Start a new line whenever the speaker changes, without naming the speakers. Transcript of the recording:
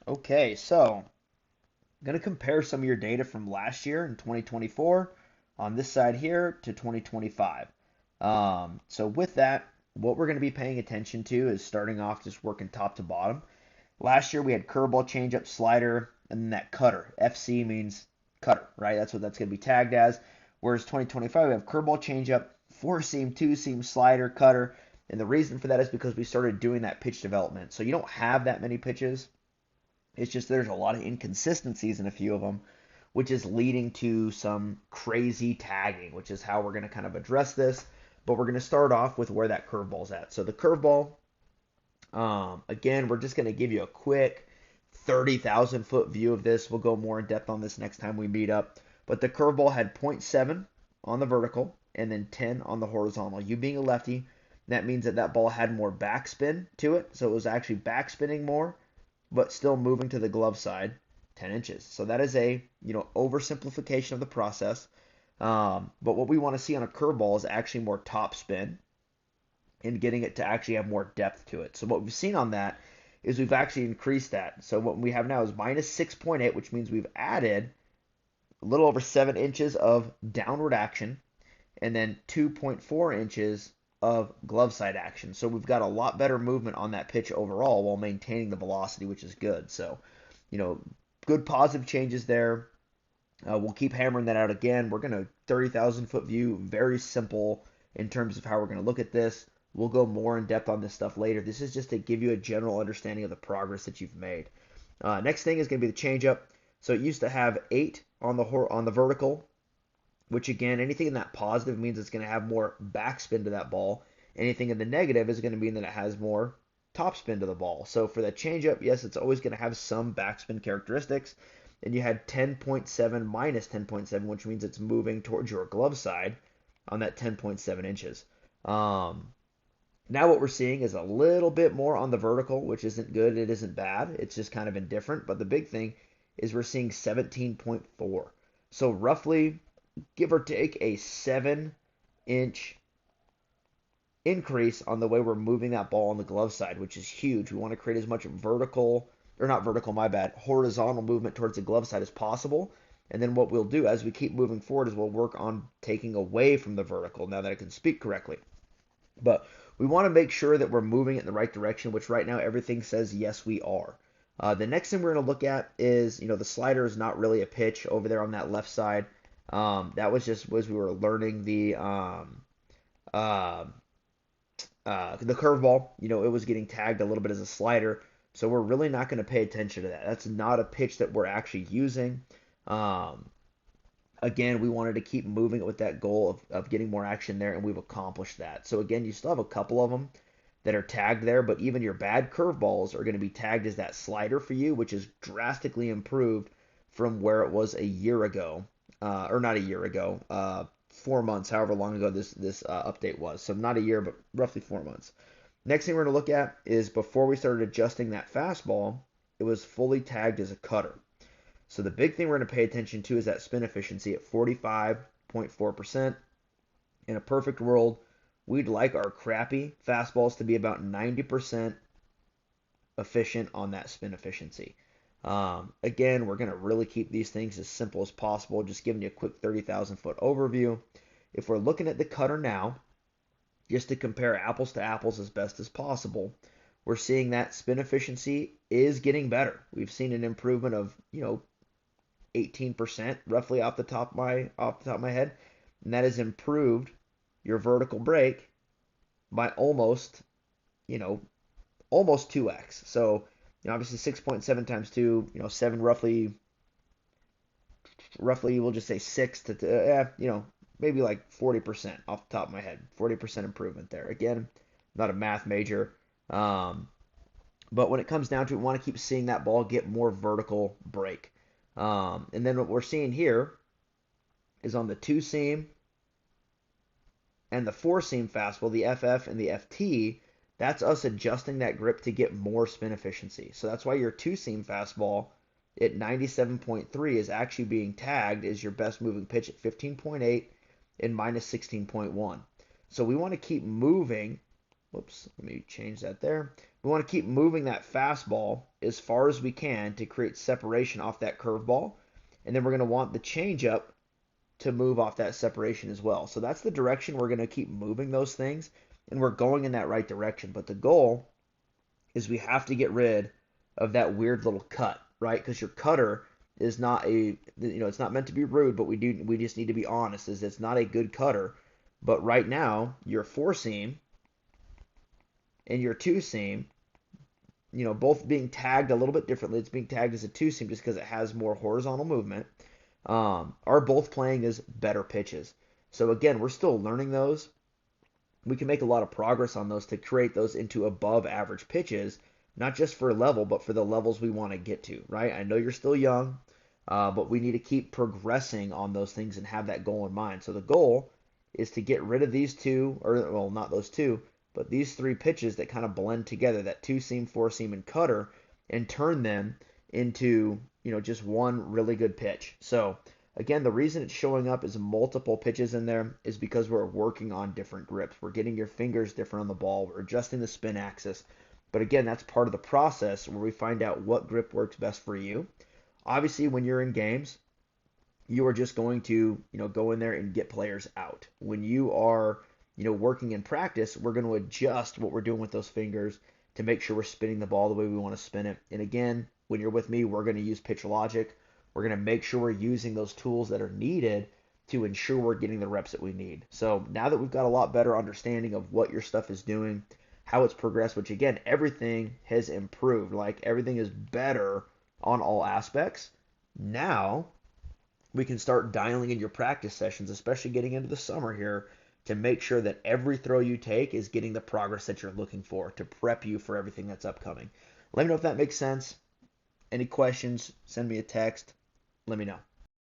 Okay, so I'm going to compare some of your data from last year in 2024 on this side here to 2025. So with that, what we're going to be paying attention to is starting off just working top to bottom. Last year we had curveball, changeup, slider, and then that cutter. FC means cutter, right? That's what that's going to be tagged as. Whereas 2025 we have curveball, changeup, four seam, two seam, slider, cutter. And the reason for that is because we started doing that pitch development. So you don't have that many pitches. It's just there's a lot of inconsistencies in a few of them, which is leading to some crazy tagging, which is how we're going to kind of address this. But we're going to start off with where that curveball's at. So the curveball, again, we're just going to give you a quick 30,000 foot view of this. We'll go more in depth on this next time we meet up. But the curveball had zero point 0.7 on the vertical and then 10 on the horizontal. You being a lefty, that means that that ball had more backspin to it. So it was actually backspinning more but still moving to the glove side 10 inches. So that is a oversimplification of the process. But what we want to see on a curveball is actually more top spin and getting it to actually have more depth to it. So what we've seen on that is we've actually increased that. So what we have now is minus 6.8, which means we've added a little over 7 inches of downward action and then 2.4 inches of glove side action. So we've got a lot better movement on that pitch overall while maintaining the velocity, which is good. So, you know, good positive changes there. We'll keep hammering that out again. We're going to 30,000 foot view, very simple in terms of how we're going to look at this. We'll go more in depth on this stuff later. This is just to give you a general understanding of the progress that you've made. Next thing is going to be the changeup. So it used to have 8 on the vertical, which again, anything in that positive means it's going to have more backspin to that ball. Anything in the negative is going to mean that it has more topspin to the ball. So for the changeup, yes, it's always going to have some backspin characteristics. And you had 10.7 minus 10.7, which means it's moving towards your glove side on that 10.7 inches. Now what we're seeing is a little bit more on the vertical, which isn't good. It isn't bad. It's just kind of indifferent. But the big thing is we're seeing 17.4. So roughly give or take a 7-inch increase on the way we're moving that ball on the glove side, which is huge. We want to create as much vertical, or not vertical, my bad, horizontal movement towards the glove side as possible. And then what we'll do as we keep moving forward is we'll work on taking away from the vertical now that I can speak correctly. But we want to make sure that we're moving it in the right direction, which right now everything says yes, we are. The next thing we're going to look at is, the slider is not really a pitch over there on that left side. That was just as we were learning uh, the curveball. It was getting tagged a little bit as a slider, so we're really not going to pay attention to that. That's not a pitch that we're actually using. Um, Again, we wanted to keep moving it with that goal of getting more action there, and we've accomplished that. So again, you still have a couple of them that are tagged there, but even your bad curveballs are going to be tagged as that slider for you, which is drastically improved from where it was a year ago, or not a year ago, 4 months, however long ago this update was. So not a year, but roughly 4 months. Next thing we're going to look at is before we started adjusting that fastball, it was fully tagged as a cutter. So the big thing we're going to pay attention to is that spin efficiency at 45.4%. In a perfect world, we'd like our crappy fastballs to be about 90% efficient on that spin efficiency. Again, we're going to really keep these things as simple as possible, just giving you a quick 30,000 foot overview. If we're looking at the cutter now, just to compare apples to apples as best as possible, we're seeing that spin efficiency is getting better. We've seen an improvement of, 18% roughly off the top of my head, and that has improved your vertical break by you know, almost 2x. So, obviously 6.7 times 2, 7 roughly we'll just say 6 to maybe like 40% off the top of my head. 40% improvement there. Again, not a math major. Um, but when it comes down to it, we want to keep seeing that ball get more vertical break. And then what we're seeing here is on the two seam and the four seam fastball, the FF and the FT, that's us adjusting that grip to get more spin efficiency. So that's why your two seam fastball at 97.3 is actually being tagged as your best moving pitch at 15.8 and minus 16.1. So we want to keep moving Whoops, let me change that there. We want to keep moving that fastball as far as we can to create separation off that curveball. And then we're going to want the changeup to move off that separation as well. So that's the direction we're going to keep moving those things, and we're going in that right direction. But the goal is we have to get rid of that weird little cut, right? Because your cutter is not it's not meant to be rude, but we just need to be honest, is it's not a good cutter. But right now, your four seam and your two seam, both being tagged a little bit differently. It's being tagged as a two seam just because it has more horizontal movement. Are both playing as better pitches. So again, we're still learning those. We can make a lot of progress on those to create those into above average pitches, not just for a level, but for the levels we want to get to, right? I know you're still young, but we need to keep progressing on those things and have that goal in mind. So the goal is to get rid of these two, or well, not those two, but these three pitches that kind of blend together, that two seam, four seam, and cutter, and turn them into, just one really good pitch. So again, the reason it's showing up as multiple pitches in there is because we're working on different grips. We're getting your fingers different on the ball. We're adjusting the spin axis. But again, that's part of the process where we find out what grip works best for you. Obviously, when you're in games, you are just going to, go in there and get players out. When you are, working in practice, we're going to adjust what we're doing with those fingers to make sure we're spinning the ball the way we want to spin it. And again, when you're with me, we're going to use pitch logic. We're going to make sure we're using those tools that are needed to ensure we're getting the reps that we need. So now that we've got a lot better understanding of what your stuff is doing, how it's progressed, which again, everything has improved. Like everything is better on all aspects. Now we can start dialing in your practice sessions, especially getting into the summer here, to make sure that every throw you take is getting the progress that you're looking for to prep you for everything that's upcoming. Let me know if that makes sense. Any questions, send me a text. Let me know.